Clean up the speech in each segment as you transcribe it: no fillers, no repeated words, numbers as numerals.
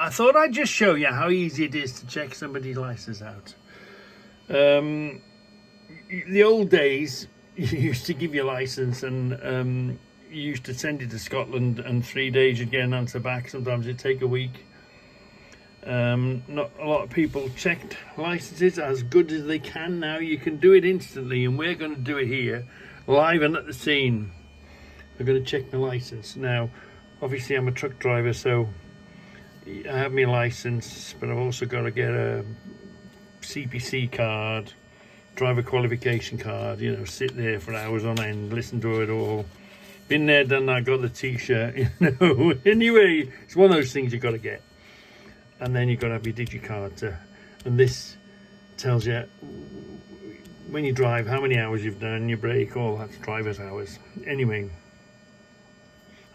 I thought I'd just show you how easy it is to check somebody's license out. The old days, you used to give your license and you used to send it to Scotland, and 3 days you'd get an answer back. Sometimes it'd take a week. Not a lot of people checked licenses as good as they can now. You can do it instantly, and we're going to do it here, live and at the scene. We're going to check my license. Now, obviously I'm a truck driver, so I have my license, but I've also got to get a CPC card, driver qualification card, you know, sit there for hours on end, listen to it all. Been there, done that, got the t-shirt, you know. Anyway, it's one of those things you've got to get. And then you've got to have your DigiCard and this tells you when you drive how many hours you've done, your break, all that's driver's hours. Anyway,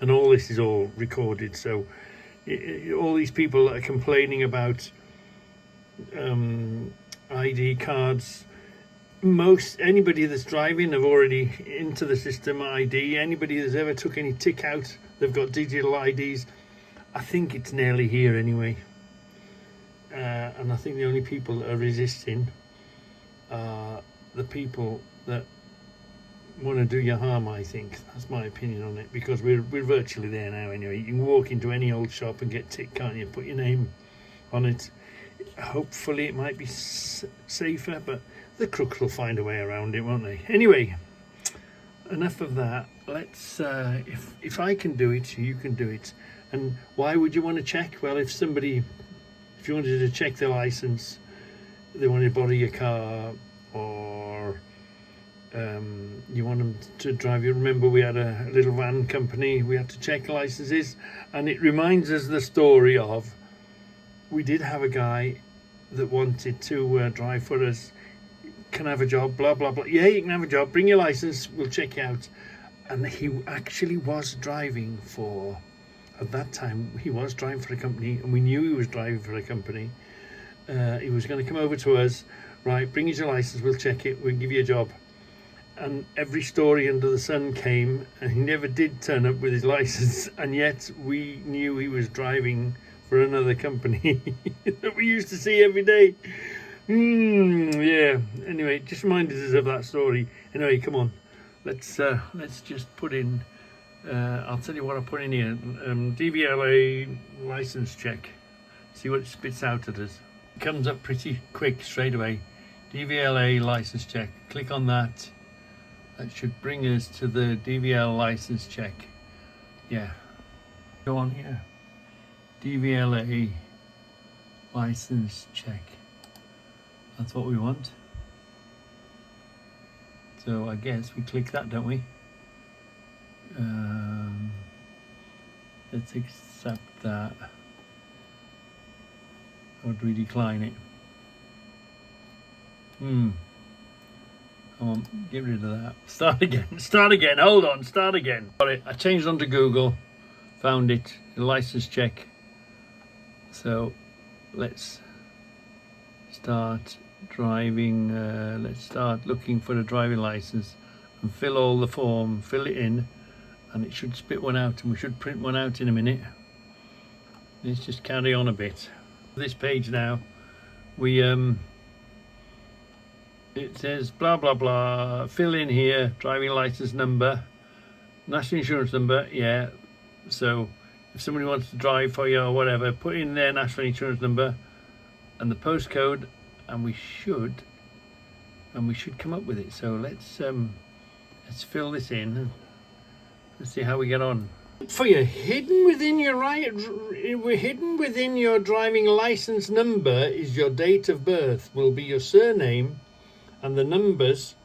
and all this is all recorded, so all these people that are complaining about ID cards, anybody that's driving have already into the system ID. Anybody that's ever took any tick out, they've got digital IDs. I think it's nearly here anyway. And I think the only people that are resisting are the people that want to do you harm. I think that's my opinion on it, because we're virtually there now anyway. You can walk into any old shop and get ticked, can't you? Put your name on it. Hopefully it might be safer, but the crooks will find a way around it, won't they? Anyway, enough of that. Let's if I can do it, you can do it. And why would you want to check? Well, if you wanted to check their license, they wanted to borrow your car, or you want them to drive you. Remember, we had a little van company, we had to check licenses, and it reminds us the story of, we did have a guy that wanted to drive for us. Can I have a job? Blah blah blah. Yeah, you can have a job, bring your license, we'll check you out. And he actually was driving for, at that time he was driving for a company, and we knew he was driving for a company. He was going to come over to us, right, bring us your license, we'll check it, we'll give you a job. And every story under the sun came, and he never did turn up with his license, and yet we knew he was driving for another company that we used to see every day. Yeah, anyway, just reminded us of that story. Anyway, come on, let's just put in, I'll tell you what I put in here, DVLA license check, see what it spits out at us. It comes up pretty quick straight away. DVLA license check, click on that. That should bring us to the DVL license check. Yeah, go on here, DVLA license check. That's what we want. So I guess we click that, don't we? Let's accept that. Or do we decline it? Come on, get rid of that. Start again, hold on, start again. Got it, I changed onto Google, found it, the license check. So let's start driving, let's start looking for a driving license and fill all the form, fill it in, and it should spit one out, and we should print one out in a minute. Let's just carry on a bit. This page now, we it says blah blah blah, fill in here, driving license number, national insurance number. Yeah, so if somebody wants to drive for you or whatever, put in their national insurance number and the postcode, and we should come up with it. So let's fill this in. Let's see how we get on. For you, hidden within your driving license number is your date of birth, will be your surname, and the numbers,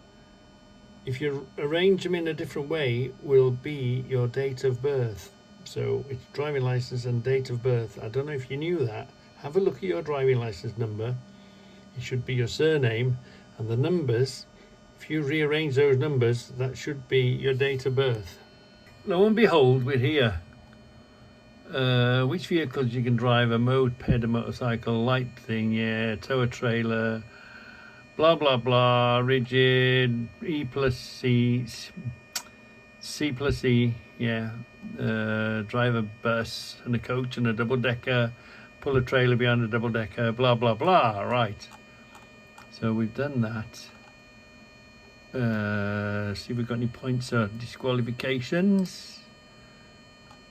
if you arrange them in a different way, will be your date of birth. So it's driving license and date of birth. I don't know if you knew that. Have a look at your driving license number. It should be your surname, and the numbers, if you rearrange those numbers, that should be your date of birth. Lo and behold, we're here. Which vehicles you can drive? A moped, a motorcycle, light thing, yeah, tow a trailer, blah blah blah, rigid, E plus C, C plus E, yeah, drive a bus and a coach and a double decker, pull a trailer behind a double decker, blah blah blah. Right, so we've done that. See if we've got any points or disqualifications.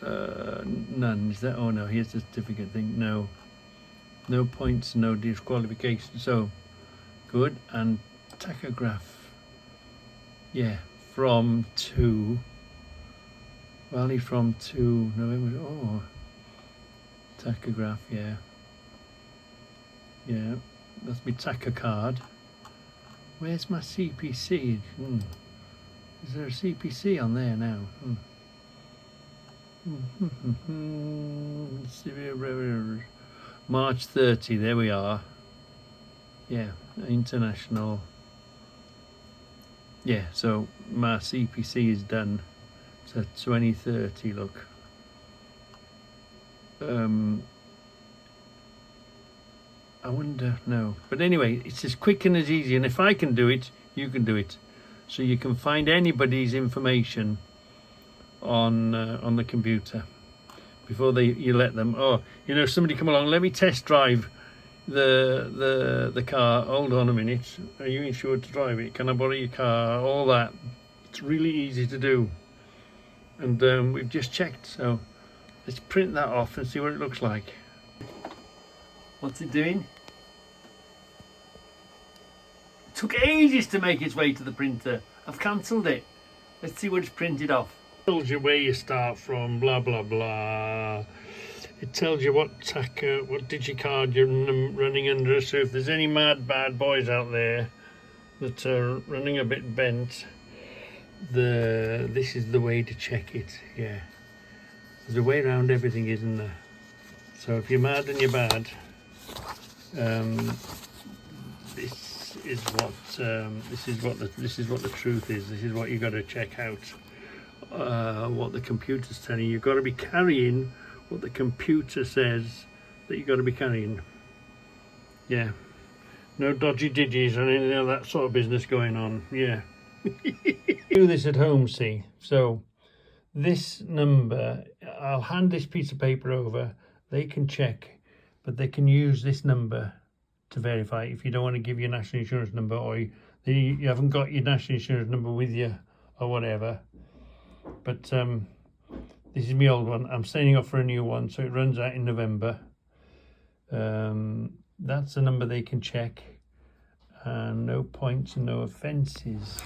None. Is that? Oh no, here's the certificate thing. No, no points, no disqualifications. So good. And tachograph, yeah, from 2 Rally from 2 November. Oh, tachograph, yeah, that's my tacho card. Where's my CPC? Is there a CPC on there now? March 30, there we are. Yeah, international. Yeah, so my CPC is done to 2030, look. I wonder, no. But anyway, it's as quick and as easy, and if I can do it, you can do it. So you can find anybody's information on the computer before you let them. Oh, somebody come along, let me test drive the car. Hold on a minute, are you insured to drive it? Can I borrow your car? All that. It's really easy to do, and we've just checked. So let's print that off and see what it looks like. What's it doing? It took ages to make its way to the printer. I've cancelled it. Let's see what it's printed off. It tells you where you start from, blah blah blah. It tells you what digicard you're running under. So if there's any mad bad boys out there that are running a bit bent, this is the way to check it. Yeah, there's a way around everything, isn't there? So if you're mad and you're bad, this is what the truth is. This is what you got to check out. What the computer's telling you. You've got to be carrying what the computer says that you've got to be carrying. Yeah, no dodgy digis and any of that sort of business going on. Yeah. Do this at home, see. So this number, I'll hand this piece of paper over. They can check, but they can use this number to verify if you don't want to give your national insurance number, or you haven't got your national insurance number with you or whatever. But this is my old one. I'm signing up for a new one, so it runs out in November. That's the number they can check, and no points and no offences.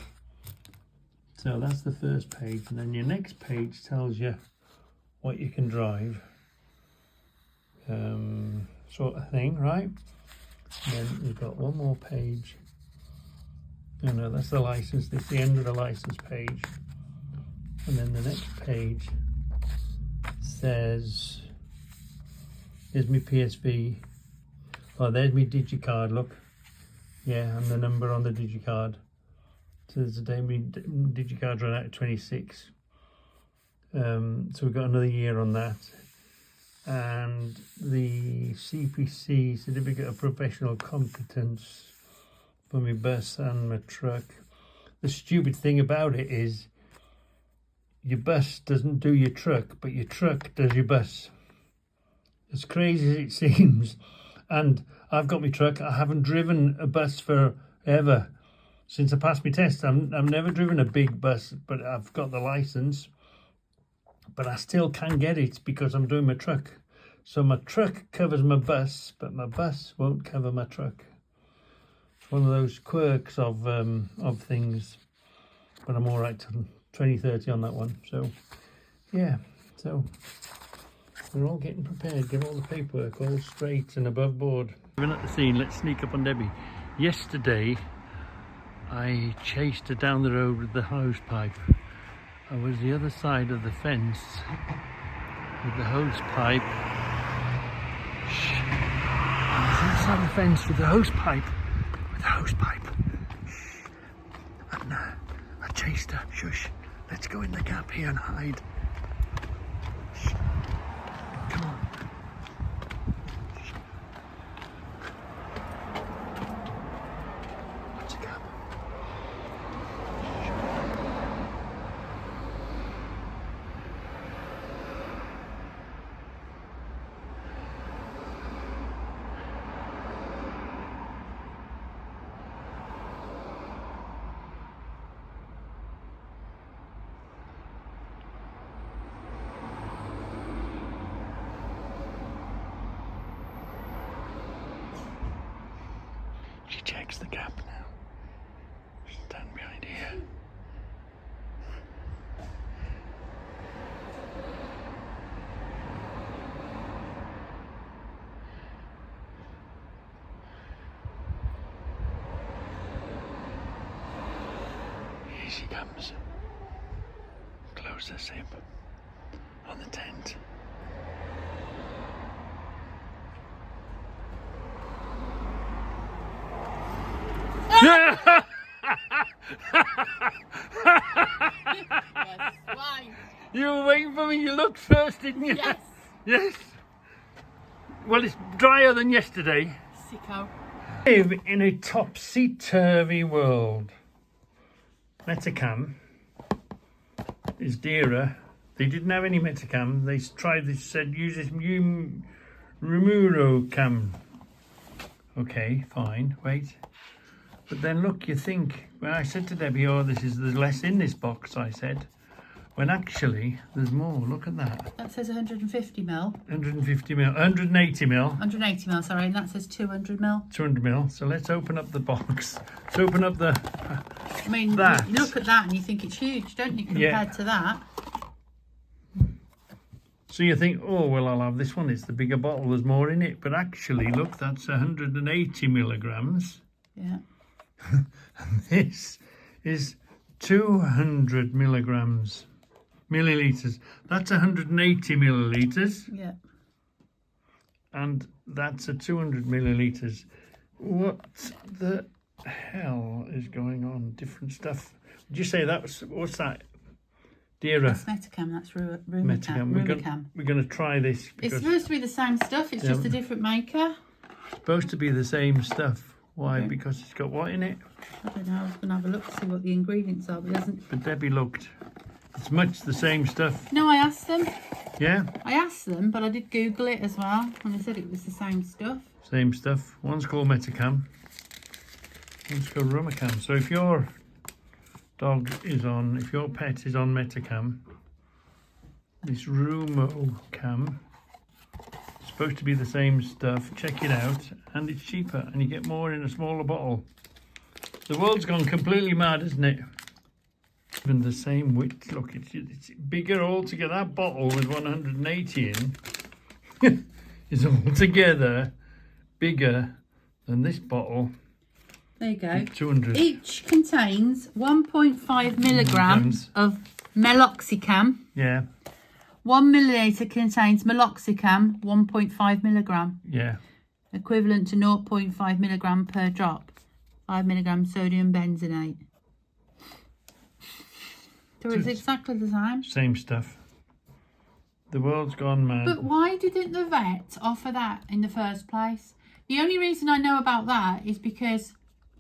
So that's the first page, and then your next page tells you what you can drive, sort of thing, right? And then you've got one more page. Oh no, that's the license. This is the end of the license page. And then the next page says, here's my PSV. Oh, there's my digicard, look. Yeah, and the number on the digicard. So there's a day my digicard run out at 26. So we've got another year on that. And the CPC, Certificate of Professional Competence, for my bus and my truck. The stupid thing about it is your bus doesn't do your truck, but your truck does your bus. As crazy as it seems. And I've got my truck. I haven't driven a bus forever. Since I passed my test, I've never driven a big bus, but I've got the license. But I still can get it because I'm doing my truck. So my truck covers my bus, but my bus won't cover my truck. It's one of those quirks of things. But I'm all right till 2030 on that one. So yeah, so we're all getting prepared, get all the paperwork all straight and above board. Even at the scene, let's sneak up on Debbie. Yesterday I chased her down the road with the hose pipe. I was the other side of the fence with the hose pipe. Shh. I was the other side of the fence with the hose pipe. Shh. And I chased her. Shush. Let's go in the gap here and hide. Shh. Come on. Shh. What's the gap? she checks the gap now. Stand behind here. Here she comes. Close the zip on the tent. Yes, why? You were waiting for me, you looked first, didn't you? Yes. Yes. Well, it's drier than yesterday. Sicko. Live in a topsy-turvy world. Metacam is dearer. They didn't have any Metacam. They tried, they said, use this Remuro cam. Okay, fine, wait. But then look, you think, when I said to Debbie, oh, there's less in this box, I said, when actually there's more. Look at that. That says 150 mil. 150 mil, 180 mil. 180 mil, sorry, and that says 200 mil. 200 mil. So let's open up the box. Let's open up the... I mean, that. you look at that and you think it's huge, don't you, compared to that? So you think, oh, well, I'll have this one. It's the bigger bottle. There's more in it. But actually, look, that's 180 milligrams. Yeah. And this is 200 millilitres. That's 180 millilitres. Yeah. And that's a 200 millilitres. What the hell is going on? Different stuff. Did you say that was, what's that? Dearer. That's Metacam, that's Rumicam. We're going to try this. It's Because supposed to be the same stuff, it's just a different maker. it's supposed to be the same stuff. Why? Okay. Because it's got what in it? I don't know, I was going to have a look to see what the ingredients are, but it doesn't. But Debbie looked. It's much the same stuff. No, I asked them. Yeah? I asked them, but I did Google it as well, and they said it was the same stuff. Same stuff. One's called Metacam. One's called Rumicam. So if your dog is on, if your pet is on Metacam, this Rumocam, it's supposed to be the same stuff. Check it out. And it's cheaper, and you get more in a smaller bottle. The world's gone completely mad, isn't it? Even the same width. Look, it's bigger altogether. That bottle with 180 in is altogether bigger than this bottle. There you go. 200. Each contains 1.5 milligrams of meloxicam. Yeah, 1 milliliter contains meloxicam, 1.5 milligram, yeah. equivalent to 0.5 milligram per drop. 5 milligram sodium benzenate. So it's exactly the same. Same stuff. The world's gone mad. But why didn't the vet offer that in the first place? The only reason I know about that is because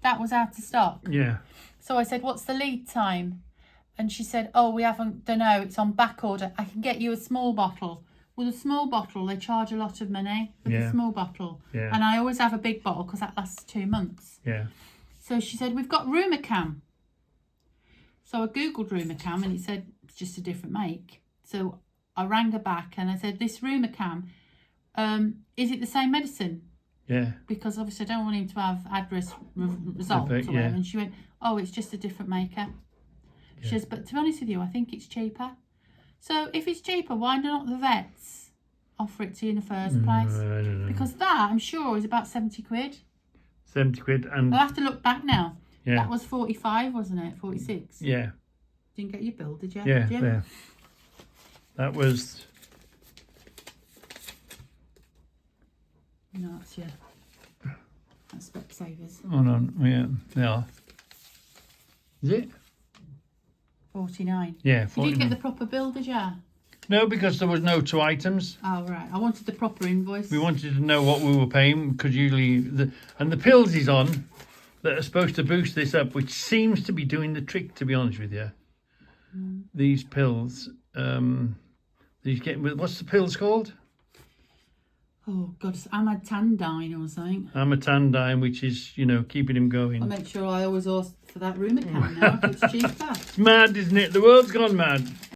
that was out of stock. Yeah, So I said, what's the lead time? And she said, oh, we haven't, don't know, it's on back order. I can get you a small bottle. Well, the small bottle, they charge a lot of money for the small bottle. Yeah. And I always have a big bottle because that lasts 2 months. yeah. So she said, we've got Rumicam. So I Googled Rumicam and it said it's just a different make. So I rang her back and I said, this Rumicam, is it the same medicine? Yeah. Because obviously I don't want him to have adverse results. Effect, Or whatever. yeah. And she went, oh, it's just a different maker. She says, but to be honest with you, I think it's cheaper. So if it's cheaper, why not the vets offer it to you in the first place? I don't know. Because that, I'm sure, is about 70 quid. 70 quid and I'll have to look back now. yeah, That was 45, wasn't it? 46. yeah, Didn't get your bill, did you? yeah, Did you? there. That was, No, that's your. That's Specsavers. hold on, yeah, yeah. Is it? 49. Yeah, You 40. didn't get the proper bill, did you? No, because there was no 2 items. Oh, right. I wanted the proper invoice. We wanted to know what we were paying because usually and the pills he's on that are supposed to boost this up, which seems to be doing the trick, to be honest with you. These pills, these what's the pills called? Oh, God. It's Amatandine or something. Amatandine, which is, you know, keeping him going. I'll make sure I always ask for that Rumicam now. If it's cheaper. It's mad, isn't it? The world's gone mad.